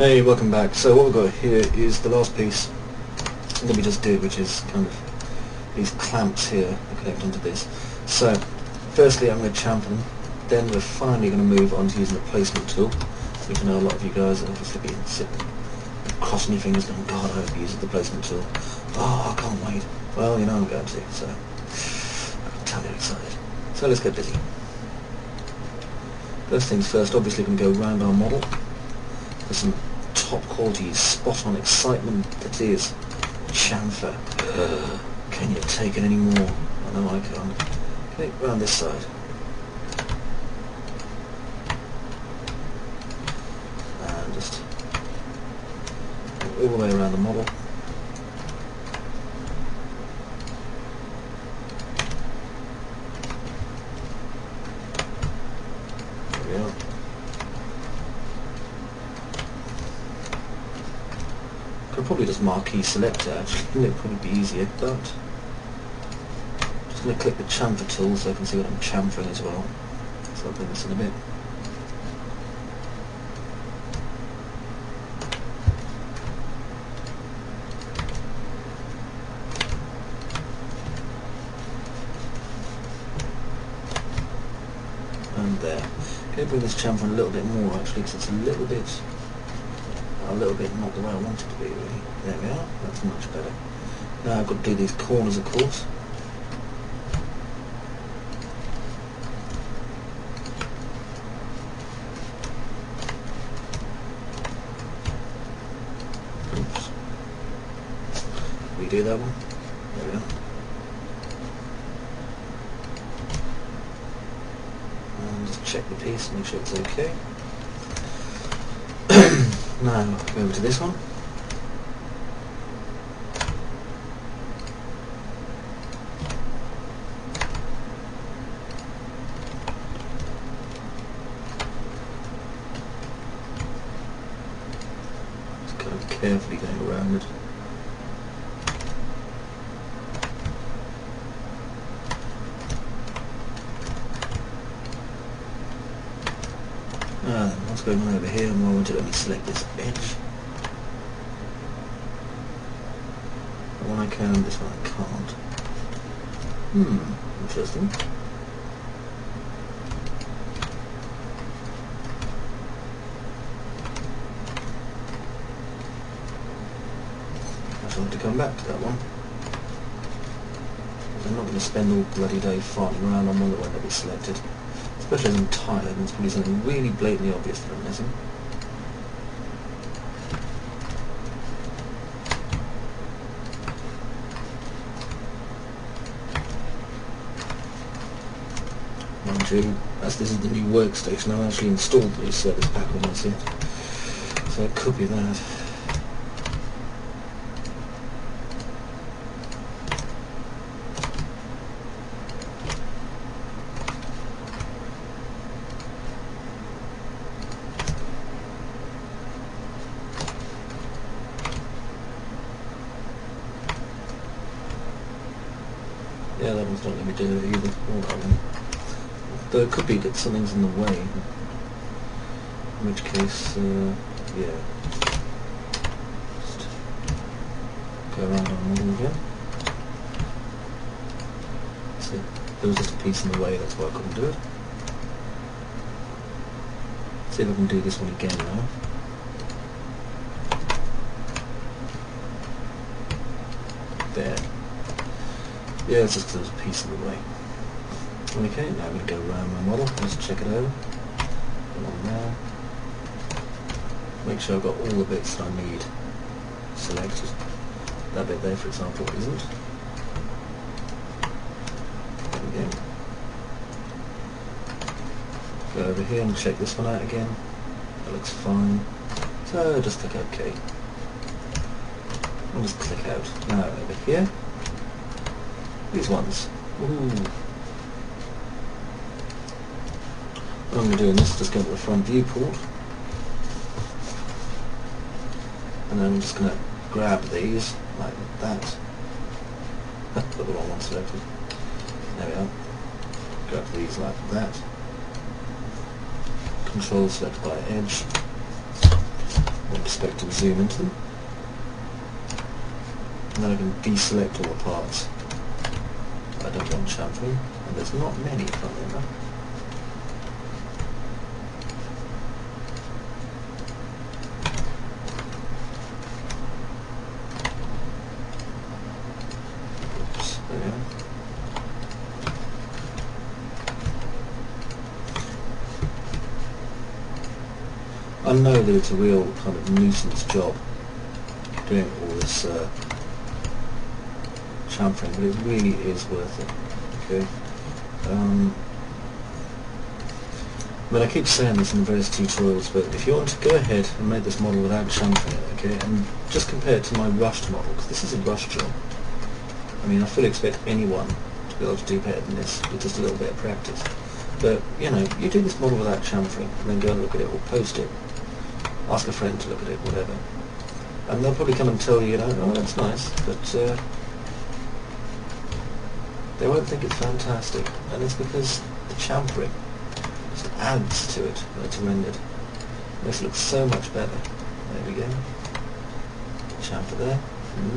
Hey, welcome back. So what we've got here is the last piece that we just did, which is kind of these clamps here that connect onto this. So firstly I'm going to chamfer them, then we're finally going to move on to using the placement tool, which I know a lot of you guys have obviously been sitting crossing your fingers going, God, I hope he uses the placement tool. Oh, I can't wait. Well, you know I'm going to, so I'm totally excited. So let's get busy. First things first, obviously we're going to go around our model for some top quality, spot on excitement that is chamfer. Can you take it anymore? I know I can't. Okay, round this side. And just all the way around the model. There we are. Could probably just marquee select it actually, it would probably be easier, but just going to click the chamfer tool so I can see what I'm chamfering as well. So I'll bring this in a bit. And there. Okay, bring this chamfer a little bit more actually, because it's a little bit not the way I want it to be really. There we are, that's much better. Now I've got to do these corners of course. Oops. Redo that one. There we are. And just check the piece, make sure it's okay. Now go over to this one. Just kind of carefully going around it. What's going on over here? And I want to let me select this edge. The one I can, this one I can't. Interesting. I shall have to come back to that one. I'm not going to spend all bloody day farting around on one that won't let me selected. Especially as I'm tired, and it's probably something really blatantly obvious that I'm missing. Mind you, as this is the new workstation, I've actually installed the new service pack on this yet. So it could be that. Yeah, that one's not let me do it either. Or that one. Though it could be that something's in the way. In which case, yeah. Just go around our model again. See, there was just a piece in the way, that's why I couldn't do it. See if I can do this one again now. There. Yeah, it's just because there was a piece in the way. Okay, now I'm going to go around my model, let's check it over. Come on there. Make sure I've got all the bits that I need selected. That bit there, for example, isn't. There we go. Go over here and check this one out again. That looks fine. So just click OK. And just click out. Now over here. These ones. Ooh. What I'm going to do in this is just go to the front viewport, and then I'm just going to grab these like that. Got the wrong one selected. There we are. Grab these like that. Control select by edge. and perspective zoom into them. And then I can deselect all the parts I don't want chamfering, and there's not many, funnily enough. Oops, there we are. I know that it's a real kind of nuisance job doing all this chamfering, but it really is worth it. Okay. But I keep saying this in various tutorials, but if you want to go ahead and make this model without chamfering it, okay, and just compare it to my rushed model, because this is a rush job. I mean, I fully expect anyone to be able to do better than this with just a little bit of practice. But, you know, you do this model without chamfering, and then go and look at it, or post it, ask a friend to look at it, whatever. And they'll probably come and tell you, oh, that's nice, but they won't think it's fantastic. And it's because the chamfering just adds to it when it's rendered. It makes it look so much better. There we go. Chamfer there.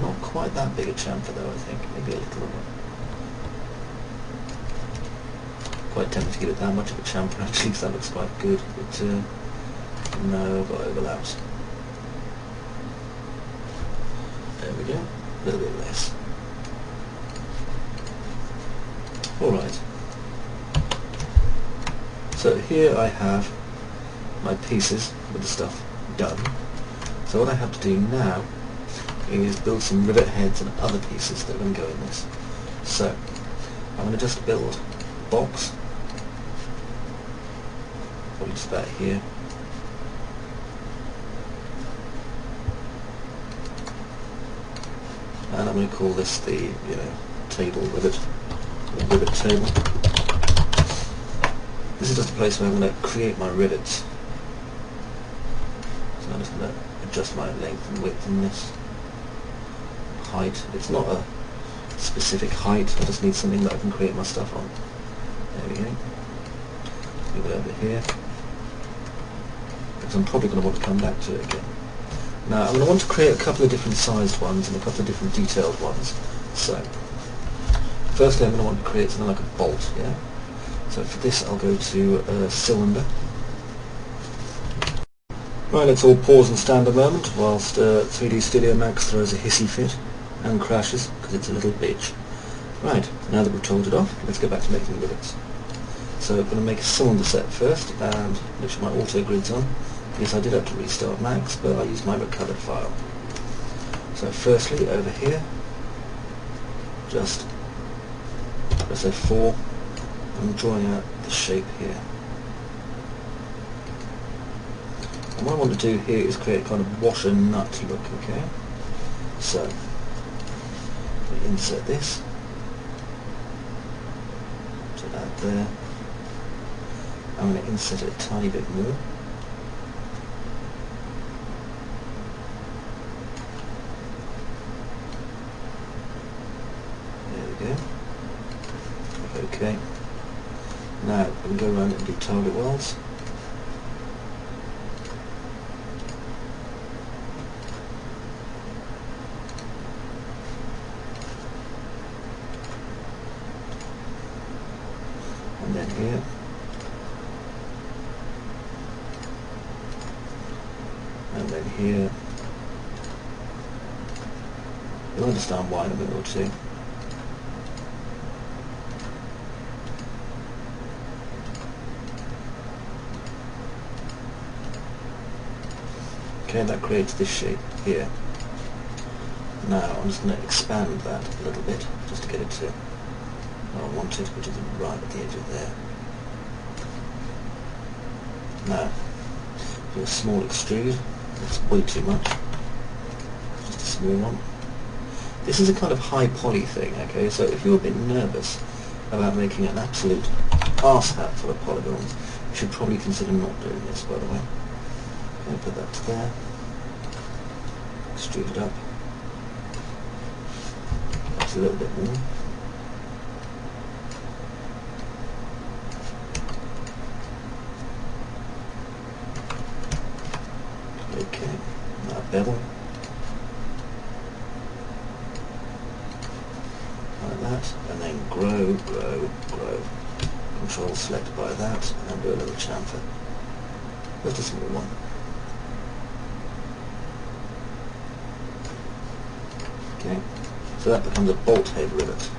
Not quite that big a chamfer though, I think. Maybe a little bit. Quite tempted to give it that much of a chamfer actually, because that looks quite good. But no, I've got overlaps. There we go. A little bit less. Alright. So here I have my pieces with the stuff done. So what I have to do now is build some rivet heads and other pieces that are going to go in this. So I'm going to just build a box, probably just about here. And I'm going to call this the, table rivet, or rivet table. This is just a place where I'm going to create my rivets. So I'm just going to adjust my length and width in this. Height. It's not a specific height, I just need something that I can create my stuff on. There we go. Move it over here. Because I'm probably going to want to come back to it again. Now I'm going to want to create a couple of different sized ones and a couple of different detailed ones. So, firstly I'm going to want to create something like a bolt, yeah? So for this I'll go to a cylinder. Right, let's all pause and stand a moment whilst 3D Studio Max throws a hissy fit and crashes because it's a little bitch. Right, now that we've told it off, let's get back to making rivets. So I'm going to make a cylinder set first and make sure my auto grid's on. Yes, I did have to restart Max, but I used my recovered file. So firstly, over here, just press F4, I'm drawing out the shape here. And what I want to do here is create a kind of washer nut look, okay? So, we insert this, to that there. I'm going to insert it a tiny bit more. Okay. Now we can go around and do target welds. And then here. And then here. You'll understand why in a minute or two. Okay, that creates this shape here. Now I'm just going to expand that a little bit, just to get it to where I want it, which is right at the edge of there. Now, do a small extrude. That's way too much. Just a small one. This is a kind of high poly thing, okay, so if you're a bit nervous about making an absolute arse hat full of polygons, you should probably consider not doing this, by the way. Okay, put that to there. Extrude it up. That's a little bit more. Okay. bevel. Like that, and then grow, grow, grow. Control select by that, and do a little chamfer. Just a small one. Okay, so that becomes a bolt head rivet.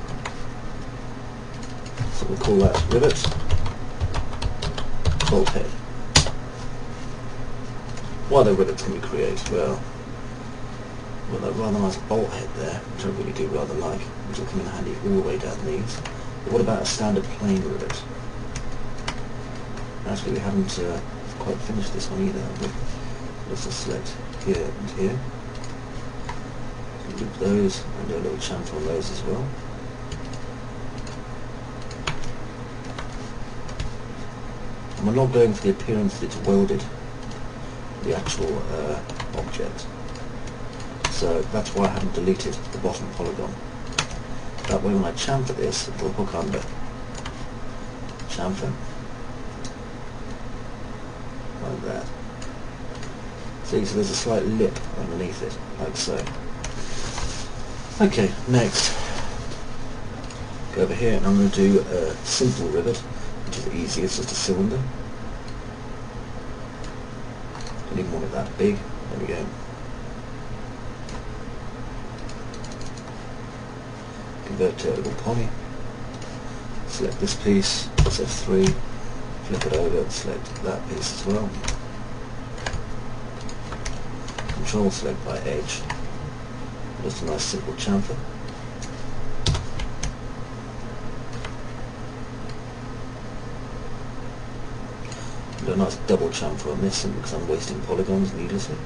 So we'll call that rivet, bolt head. What other rivets can we create? Well, that rather nice bolt head there, which I really do rather like, which will come in handy all the way down these. But what about a standard plain rivet? Actually, we haven't quite finished this one either, have we? Let's just select here and here. Loop those and do a little chamfer on those as well. And we're not going for the appearance that it's welded to the actual object. So that's why I haven't deleted the bottom polygon. That way when I chamfer this, it'll hook under. Chamfer. Like that. See, so there's a slight lip underneath it, like so. Okay, next. Go over here and I'm going to do a simple rivet, which is easy, it's just a cylinder. Don't even want it that big. There we go. Convert to editable poly. Select this piece, press F3, flip it over and select that piece as well. Control select by edge. Just a nice simple chamfer. Do a nice double chamfer on this because I'm wasting polygons needlessly.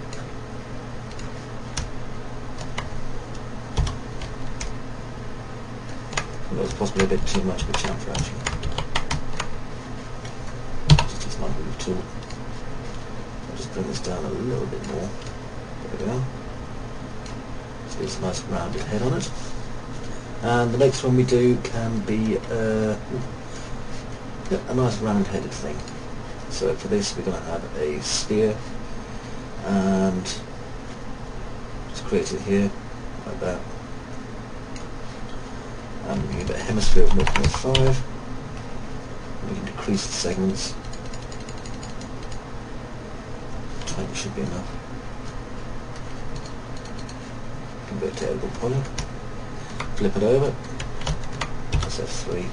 That was possibly a bit too much of a chamfer actually. Just use my move tool. I'll just bring this down a little bit more. There we go. So it's a nice rounded head on it. And the next one we do can be a nice round headed thing. So for this we're going to have a sphere and just create it here like that. And we can give it a hemisphere of 0.5. We can decrease the segments. 20 should be enough. Convert to editable poly. Flip it over. Press F3.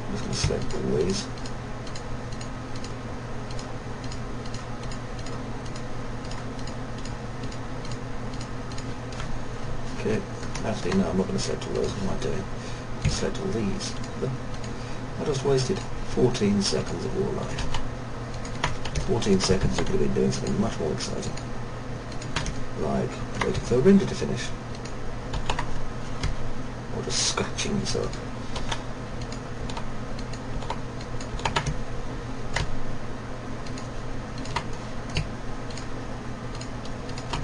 I'm just going to select all these. Okay. Actually, no, I'm not going to select all those. What am I doing? I'm going to select all these. I just wasted 14 seconds of your life. 14 seconds you could have been doing something much more exciting. Like waiting for a render to finish. Or just scratching yourself.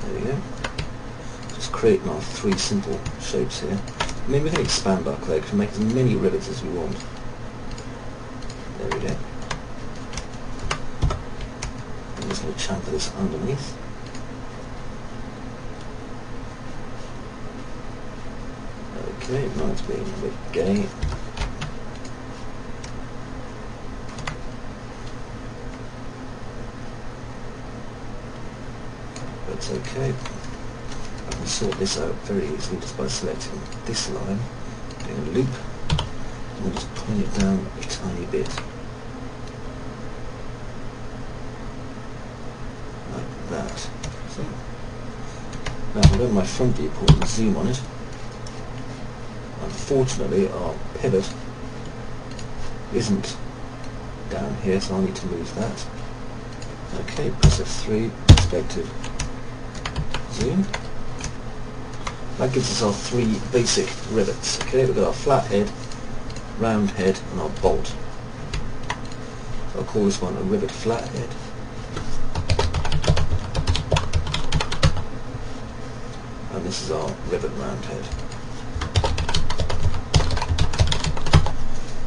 There we go. Creating our three simple shapes here. I mean, we can expand our clay to make as many rivets as we want. There we go. I'm just going to chamfer this underneath. Okay, now it's being a bit gay. That's okay. I can sort this out very easily just by selecting this line, doing a loop, and then just pulling it down a tiny bit. Like that. So, now if I go to my front viewport and zoom on it, unfortunately our pivot isn't down here, so I'll need to move that. Okay, press F3, perspective, zoom. That gives us our three basic rivets. Okay, we've got our flat head, round head, and our bolt. So I'll call this one a rivet flat head. And this is our rivet round head.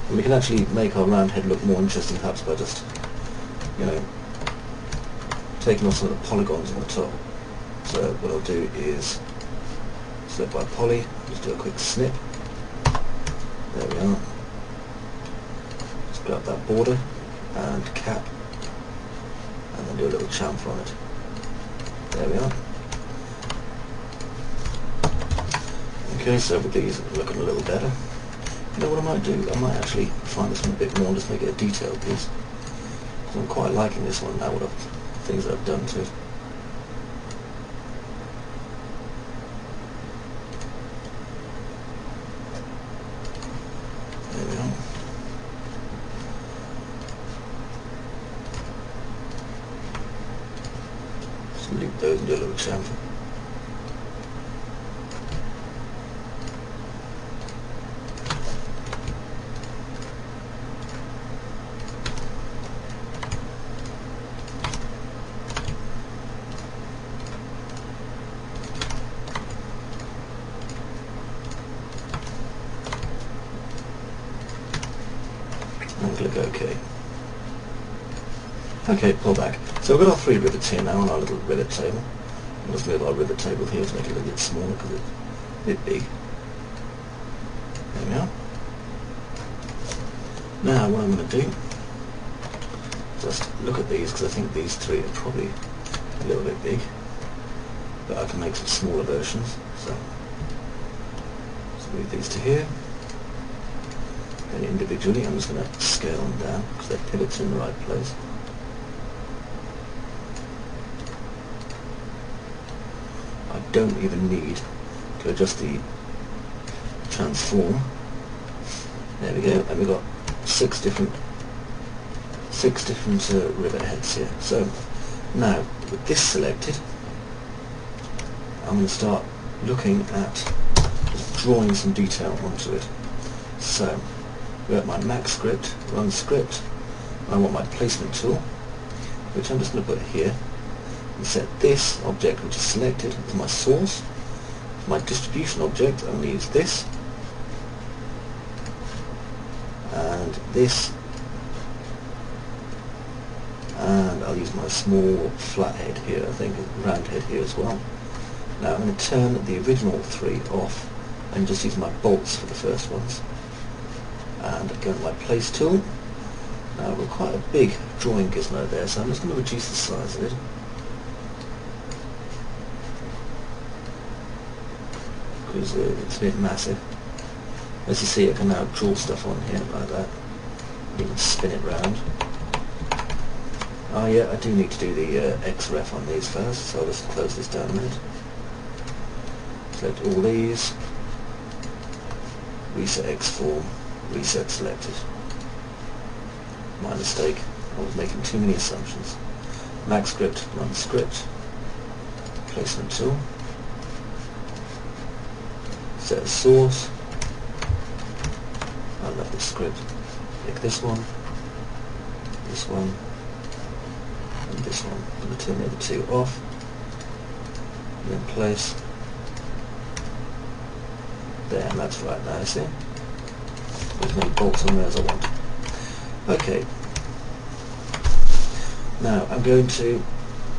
And we can actually make our round head look more interesting perhaps by just, taking off some of the polygons on the top. So what I'll do is select by poly, just do a quick snip. There we are. Just grab that border and cap, and then do a little chamfer on it. There we are. Okay, so with these looking a little better. You know what I might do? I might actually find this one a bit more and just make it a detailed piece. So I'm quite liking this one now, things that I've done to it. There we are. Just loop those and do a little chamfer. And click OK. Okay, pull back. So we've got our 3 rivets here now on our little rivet table. I'll just move our rivet table here to make it a little bit smaller because it's a bit big. There we are. Now what I'm going to do, just look at these, because I think these 3 are probably a little bit big, but I can make some smaller versions. So let's move these to here. And individually I'm just going to scale them down because their pivots are in the right place. I don't even need to adjust the transform. There we go, and we've got 6 different rivet heads here. So now with this selected, I'm going to start looking at just drawing some detail onto it. So we're at my Mac script, run script. I want my placement tool, which I'm just going to put here, and set this object which is selected as my source. For my distribution object, I'm going to use this, and this, and I'll use my small flat head here, I think, round head here as well. Now I'm going to turn the original 3 off and just use my bolts for the first ones. And go to my place tool. Now I've got quite a big drawing gizmo there, so I'm just going to reduce the size of it. Because it's a bit massive. As you see, I can now draw stuff on here like that. You can spin it round. Oh yeah, I do need to do the XREF on these first, so I'll just close this down a minute. Select all these. Reset X form. Reset selected. My mistake. I was making too many assumptions. Mac script, run script. Placement tool. Set a source. I love this script. Pick this one, and this one. I'm going to turn the other 2 off. And then place. There, and that's right now, see? There's many bolts on there as I want. Okay. Now I'm going to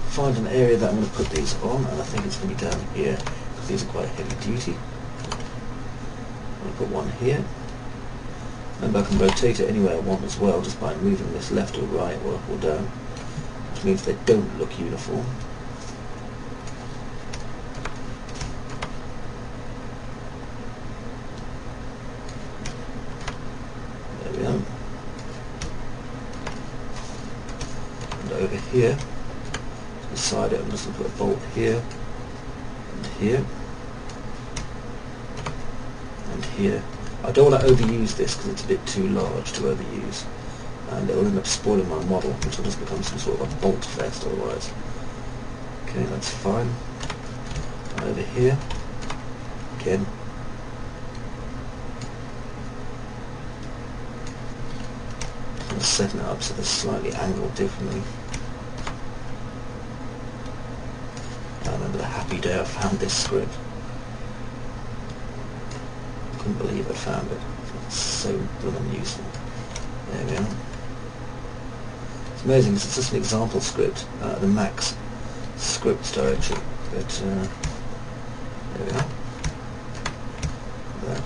find an area that I'm going to put these on, and I think it's going to be down here because these are quite heavy duty. I'm going to put one here, and I can rotate it anywhere I want as well, just by moving this left or right or up or down, which means they don't look uniform. And over here, beside it, I'm just going to put a bolt here, and here, and here. I don't want to overuse this because it's a bit too large to overuse, and it'll end up spoiling my model, which will just become some sort of a bolt fest otherwise. Okay, that's fine. And over here, again, I'm setting it up so they're slightly angled differently. I remember the happy day I found this script. I couldn't believe I found it. It's so blooming useful. There we are. It's amazing because it's just an example script, the max scripts directory, but there we are. There.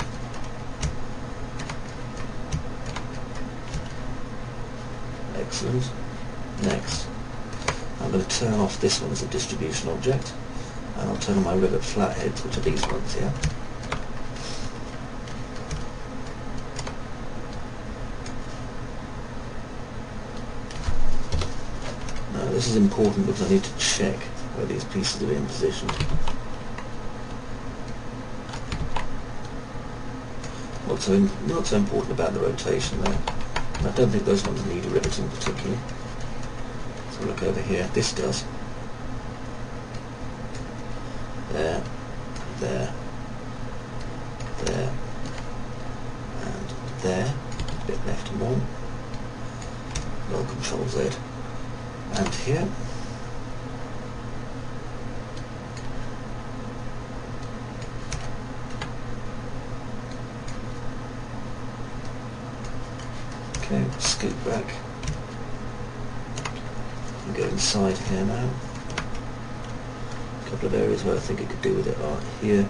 Excellent. Next, I'm going to turn off this one as a distribution object, and I'll turn on my rivet flatheads, which are these ones here. Now this is important because I need to check where these pieces are being positioned. Not so important about the rotation though. I don't think those ones need riveting particularly. So look over here, this does. There, there, there, and there. A bit left and more. Well, Control Z. And here. Okay, scoot back and go inside here now. A couple of areas where I think it could do with it are here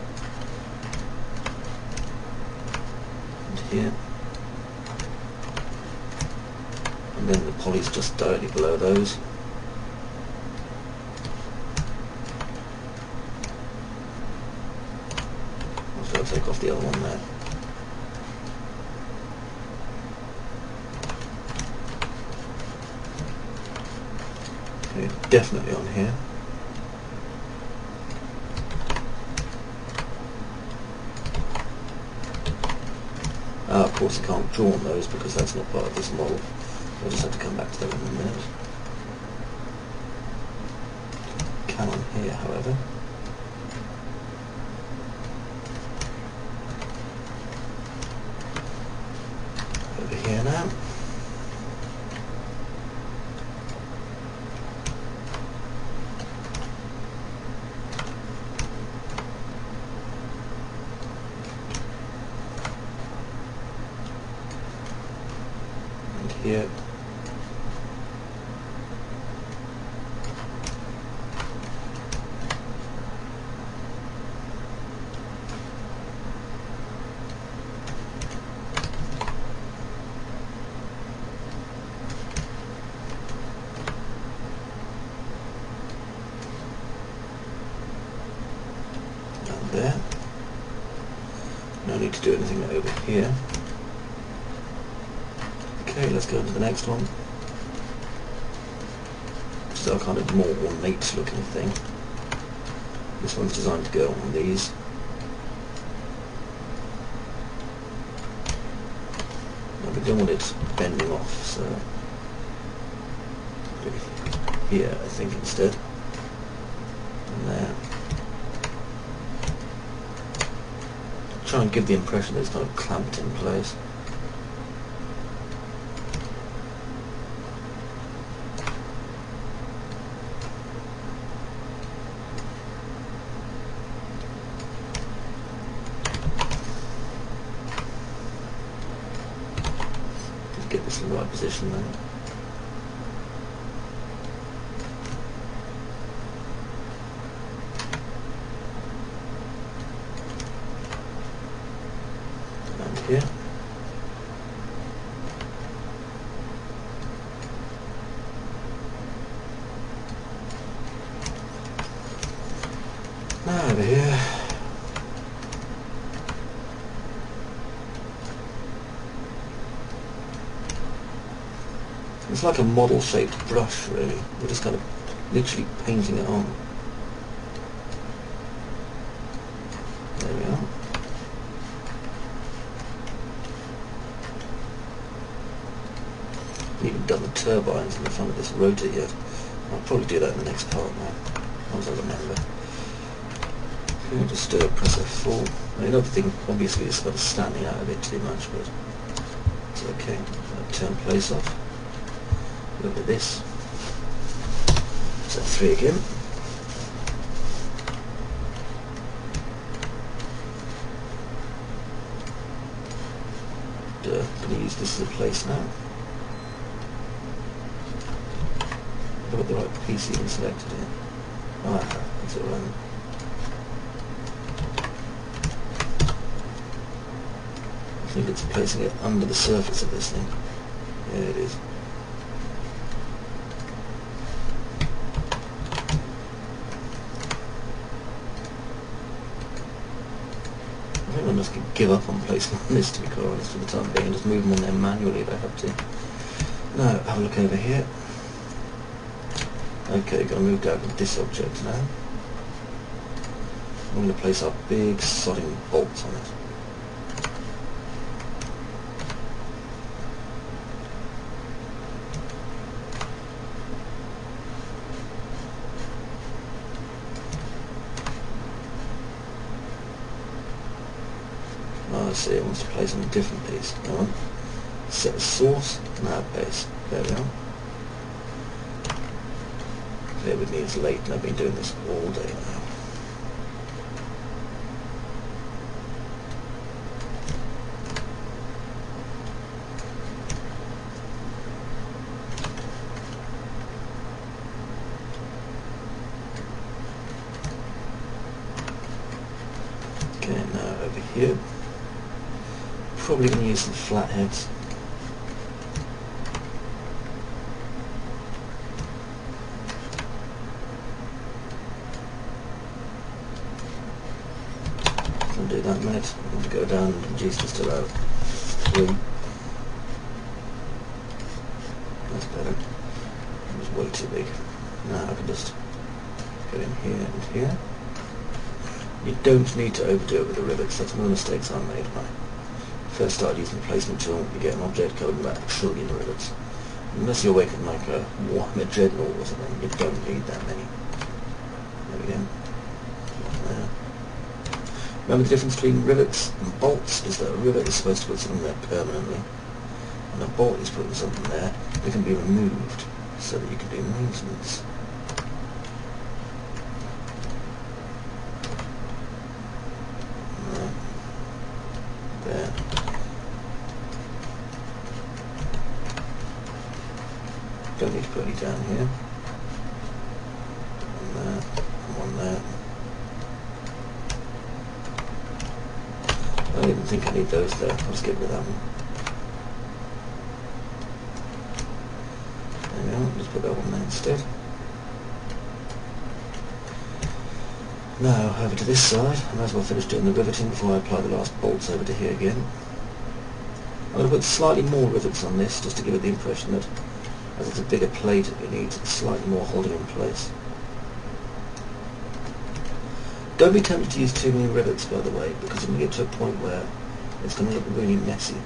and here, and then the poly's just directly below those. I'll take off the other one there. Okay, definitely on here. Of course I can't draw on those because that's not part of this model. I'll just have to come back to that in a minute. Can on here, however. Over here now. Here. And there. No need to do anything over here. Okay, let's go to the next one. This is our kind of more ornate looking thing. This one's designed to go on these. Now we don't want it bending off, so put it here I think instead. And there. Try and give the impression that it's kind of clamped in place. Get this in the right position then. And here. Now over here. It's like a model-shaped brush, really. We're just kind of literally painting it on. There we are. I've even done the turbines in the front of this rotor here. I'll probably do that in the next part now, once I remember. Okay, just press F4. I mean, everything obviously is sort of standing out a bit too much, but it's okay. I'll turn place off. Look at this. So 3 again. Please, this is a place now. I've got the right piece even selected here. Oh, I have. That's alright. I think it's placing it under the surface of this thing. Yeah, it is. I think I'm just going to give up on placing on this, to be quite honest, for the time being, and just move them on there manually if I have to. Now, have a look over here. Okay, going to move down to this object now. I'm going to place our big sodding bolts on it. Oh, I see, it wants to place on a different piece. Hang on. Set the source, now base. There we are. Bear with me, it's late and I've been doing this all day now. Okay, now over here. Probably going to use some flatheads. I'll do that in a minute. I'm going to go down and reduce this to about 3. That's better. It was way too big. Now I can just go in here and here. You don't need to overdo it with the rivets. That's one of the mistakes I made when I first started using the placement tool. You get an object covered in about 1 trillion rivets. Unless you're working like a Warhammer Dreadnought or something, you don't need that many. There we go. There. Remember the difference between rivets and bolts is that a rivet is supposed to put something there permanently, and a bolt is putting something there that can be removed so that you can do maintenance. There. Don't need to put any down here. One there, and one there. I don't even think I need those there. I'll just get rid of that one. There we go, just put that one there instead. Now over to this side. I might as well finish doing the riveting before I apply the last bolts over to here again. I'm going to put slightly more rivets on this just to give it the impression that as it's a bigger plate it needs slightly more holding in place. Don't be tempted to use too many rivets, by the way, because when you get to a point where it's going to look really messy,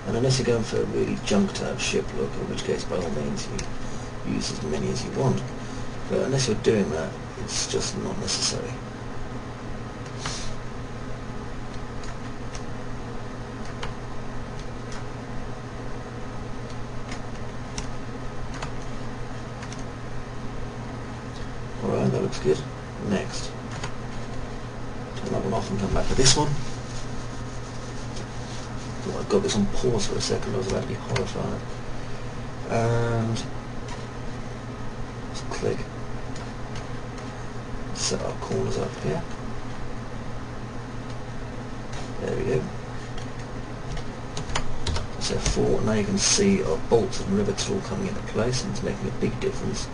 and unless you're going for a really junked out ship look, in which case by all means you use as many as you want, but unless you're doing that, it's just not necessary. Alright, that looks good. Next. Turn that one off and come back to this one. Oh, I've got this on pause for a second, I was about to be horrified. And just click. Set our corners up here. There we go. Set 4. Now you can see our bolts and rivets are all coming into place, and it's making a big difference.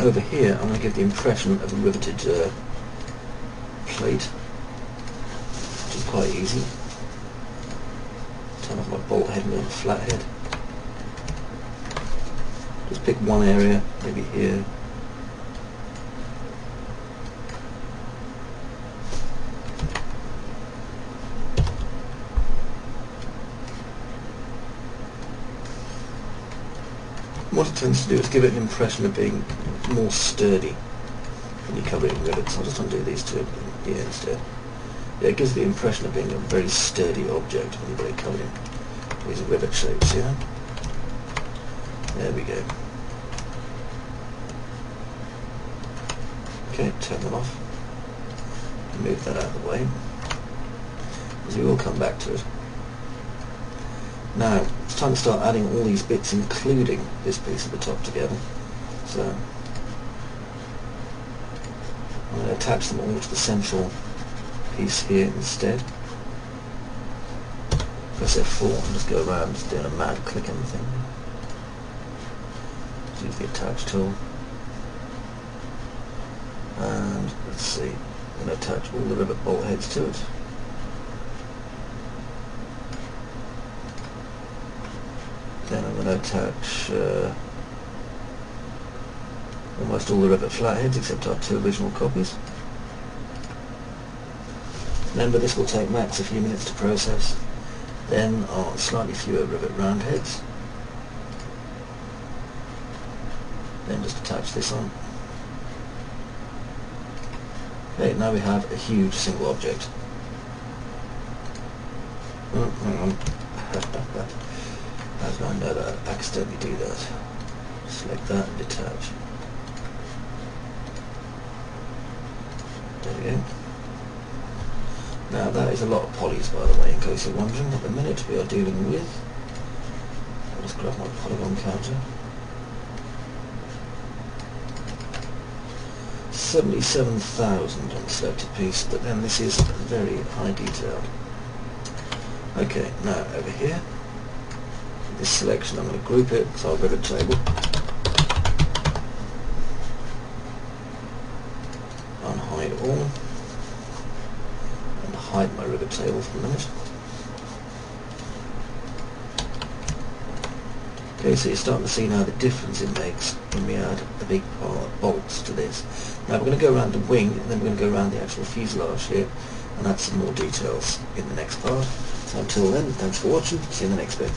Over here I'm going to give the impression of a riveted plate, which is quite easy. Turn off my bolt head and go flat head. Just pick one area, maybe here. What it tends to do is give it an impression of being more sturdy when you cover it in rivets. I'll just undo these two here instead. Yeah, it gives the impression of being a very sturdy object when you've got it covered in these rivet shapes, yeah? There we go. Okay, turn them off. Move that out of the way, because we will come back to it. Now, it's time to start adding all these bits, including this piece at the top together. So I'm going to attach them all to the central piece here instead. Press F4 and just go around just doing a mad click on the thing. Just use the attach tool. And let's see, I'm going to attach all the rivet bolt heads to it. Then I'm going to attach almost all the rivet flatheads except our 2 original copies. Remember, this will take max a few minutes to process. Then our slightly fewer rivet round heads. Then just attach this on. Okay, now we have a huge single object. Oh, hang on. How did I know that I'd accidentally do that? Select that and detach. There we go. Now that is a lot of polys, by the way, in case you're wondering. At the minute we are dealing with, I'll just grab my polygon counter, 77,000 on the selected piece, but then this is very high detail. Okay, now over here, this selection I'm going to group it, so I'll rivet table, unhide all, and hide my rivet table for a minute. Okay, so you're starting to see now the difference it makes when we add a big part of bolts to this. Now we're going to go around the wing, and then we're going to go around the actual fuselage here, and add some more details in the next part. So until then, thanks for watching, see you in the next bit.